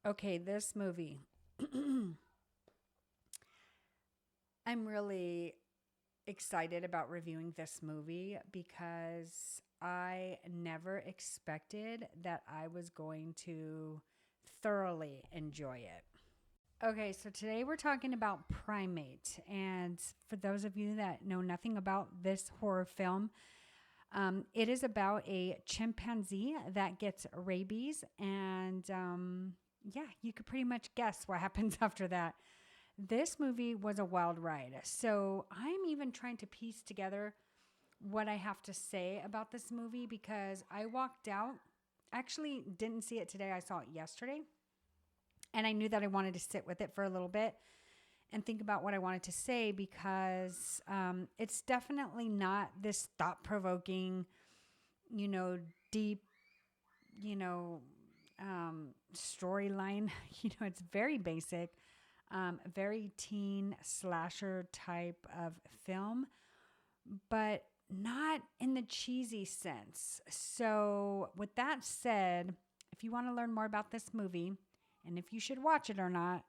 Okay, this movie. I'm really excited about reviewing this movie because I never expected that I was going to thoroughly enjoy it. Okay, so today we're talking about Primate. And for those of you that know nothing about this horror film, it is about a chimpanzee that gets rabies. And yeah, you could pretty much guess what happens after that. This movie was a wild ride. So I'm even trying to piece together what I have to say about this movie because I walked out. Actually, didn't see it today. I saw it yesterday. And I knew that I wanted to sit with it for a little bit and think about what I wanted to say because it's definitely not this thought provoking, you know, deep, you know, storyline. It's very basic, very teen slasher type of film, but not in the cheesy sense. So, with that said, if you want to learn more about this movie and if you should watch it or not,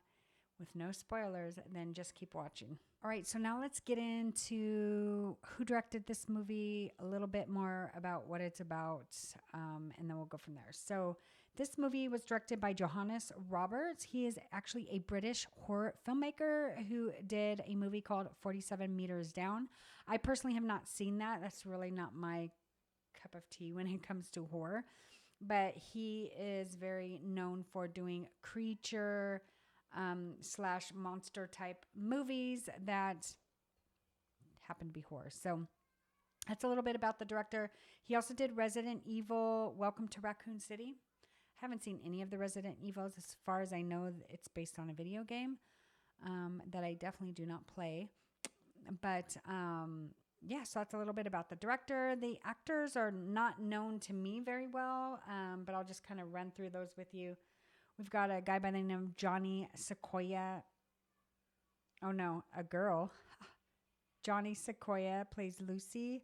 with no spoilers, then just keep watching. All right, so now let's get into who directed this movie, a little bit more about what it's about, and then we'll go from there. So, this movie was directed by Johannes Roberts. He is actually a British horror filmmaker who did a movie called 47 Meters Down. I personally have not seen that. That's really not my cup of tea when it comes to horror, but he is very known for doing creature slash monster type movies that happen to be horror. So that's a little bit about the director. He also did Resident Evil, Welcome to Raccoon City. I haven't seen any of the Resident Evils. As far as I know, it's based on a video game that I definitely do not play. But yeah, so that's a little bit about the director. The actors are not known to me very well, but I'll just kind of run through those with you. We've got a guy by the name of Johnny Sequoia. Oh no, a girl. Johnny Sequoia plays Lucy.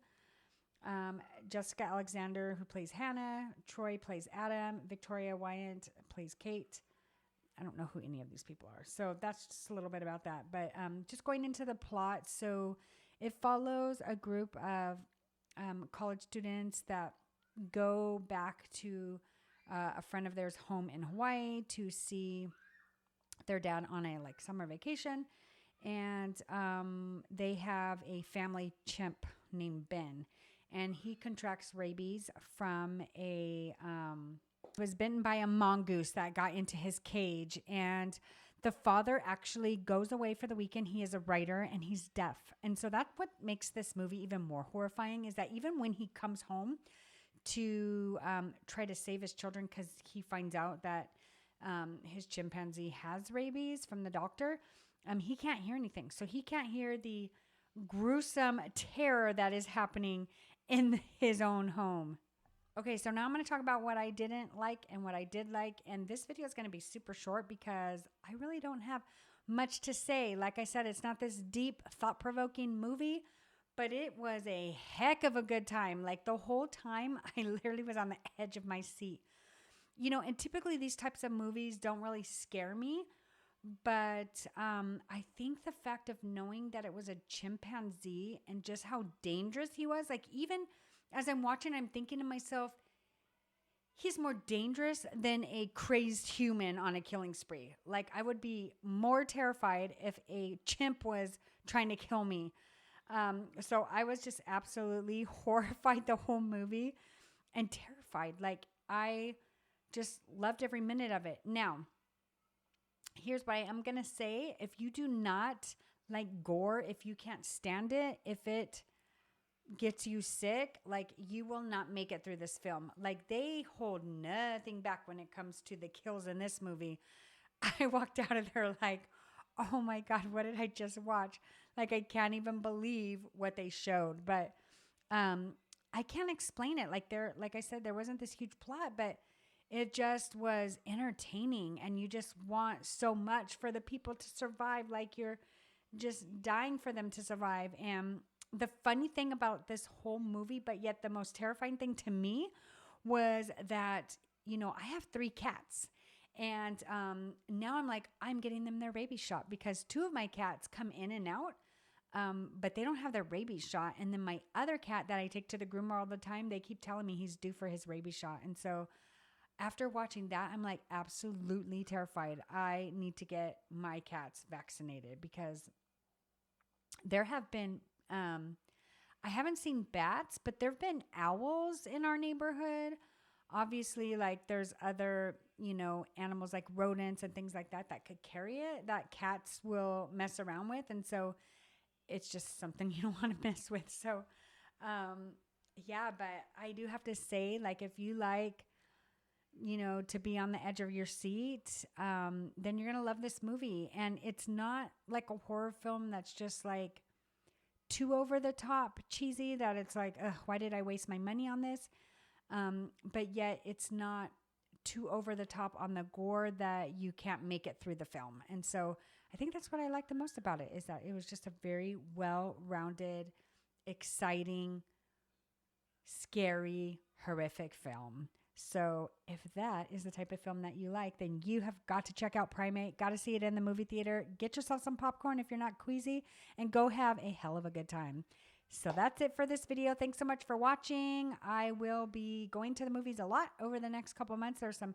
Jessica Alexander, who plays Hannah. Troy plays Adam. Victoria Wyant plays Kate. I don't know who any of these people are. So that's just a little bit about that. But just going into the plot. So it follows a group of college students that go back to a friend of theirs home in Hawaii to see their dad on a summer vacation. And they have a family chimp named Ben. And he contracts rabies from was bitten by a mongoose that got into his cage. And the father actually goes away for the weekend. He is a writer and he's deaf. And so that's what makes this movie even more horrifying is that even when he comes home to try to save his children because he finds out that his chimpanzee has rabies from the doctor, he can't hear anything. So he can't hear the gruesome terror that is happening in his own home. Okay, so now I'm going to talk about what I didn't like and what I did like. And this video is going to be super short because I really don't have much to say. Like I said, it's not this deep, thought-provoking movie, but it was a heck of a good time. Like the whole time, I literally was on the edge of my seat. And typically these types of movies don't really scare me. But I think the fact of knowing that it was a chimpanzee and just how dangerous he was, like even as I'm watching, I'm thinking to myself, he's more dangerous than a crazed human on a killing spree. Like I would be more terrified if a chimp was trying to kill me. So I was just absolutely horrified the whole movie and terrified. Like I just loved every minute of it. Now, here's what I am going to say. If you do not like gore, if you can't stand it, if it gets you sick, like you will not make it through this film. Like they hold nothing back when it comes to the kills in this movie. I walked out of there like, oh my God, what did I just watch? Like I can't even believe what they showed. But I can't explain it. Like I said, there wasn't this huge plot, but it just was entertaining and you just want so much for the people to survive. Like you're just dying for them to survive. And the funny thing about this whole movie, but yet the most terrifying thing to me was that, I have 3 cats And now I'm like, I'm getting them their rabies shot because 2 of my cats come in and out, but they don't have their rabies shot. And then my other cat that I take to the groomer all the time, they keep telling me he's due for his rabies shot. And so after watching that, I'm like absolutely terrified. I need to get my cats vaccinated because there have been, I haven't seen bats, but there have been owls in our neighborhood. Obviously, like there's other, animals like rodents and things like that that could carry it that cats will mess around with. And so it's just something you don't want to mess with. So, yeah, but I do have to say, like, if you like, to be on the edge of your seat, then you're going to love this movie. And it's not like a horror film that's just like too over the top cheesy that it's like, ugh, why did I waste my money on this? But yet it's not too over the top on the gore that you can't make it through the film. And so I think that's what I like the most about it, is that it was just a very well-rounded, exciting, scary, horrific film. So if that is the type of film that you like, then you have got to check out Primate. Got to see it in the movie theater. Get yourself some popcorn if you're not queasy, and go have a hell of a good time. So that's it for this video. Thanks so much for watching. I will be going to the movies a lot over the next couple months. There's some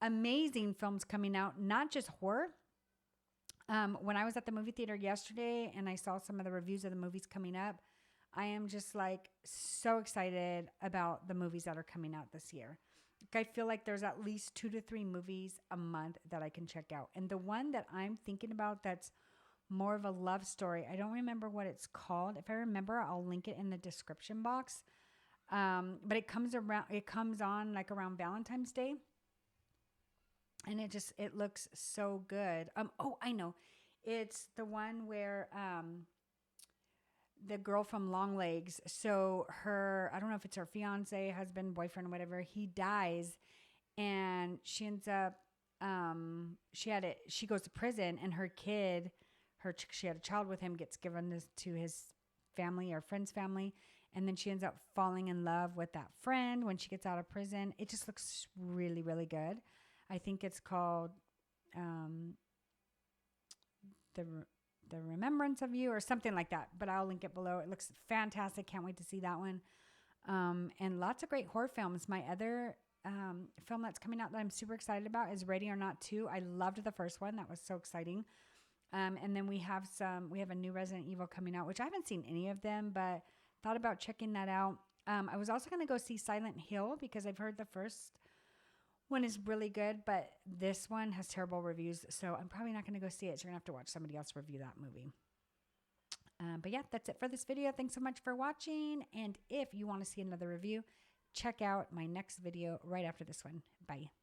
amazing films coming out, not just horror. When I was at the movie theater yesterday and I saw some of the reviews of the movies coming up, I am just like so excited about the movies that are coming out this year. Like, I feel like there's at least 2 to 3 movies a month that I can check out. And the one that I'm thinking about that's more of a love story, I don't remember what it's called. If I remember, I'll link it in the description box. But it comes on like around Valentine's Day. And it looks so good. Oh, I know. It's the one where the girl from Long Legs, so I don't know if it's her fiance, husband, boyfriend, whatever, he dies, and she ends up, she goes to prison, and her kid, she had a child with him, gets given this to his family or friend's family, and then she ends up falling in love with that friend when she gets out of prison. It just looks really, really good. I think it's called the Remembrance of You or something like that, but I'll link it below. It looks fantastic. Can't wait to see that one. And lots of great horror films. My other film that's coming out that I'm super excited about is Ready or Not 2. I loved the first one. That was so exciting. And then we have a new Resident Evil coming out, which I haven't seen any of them, but thought about checking that out. I was also going to go see Silent Hill because I've heard the first one is really good, but this one has terrible reviews, so I'm probably not going to go see it. So you're going to have to watch somebody else review that movie. But yeah, that's it for this video. Thanks so much for watching. And if you want to see another review, check out my next video right after this one. Bye.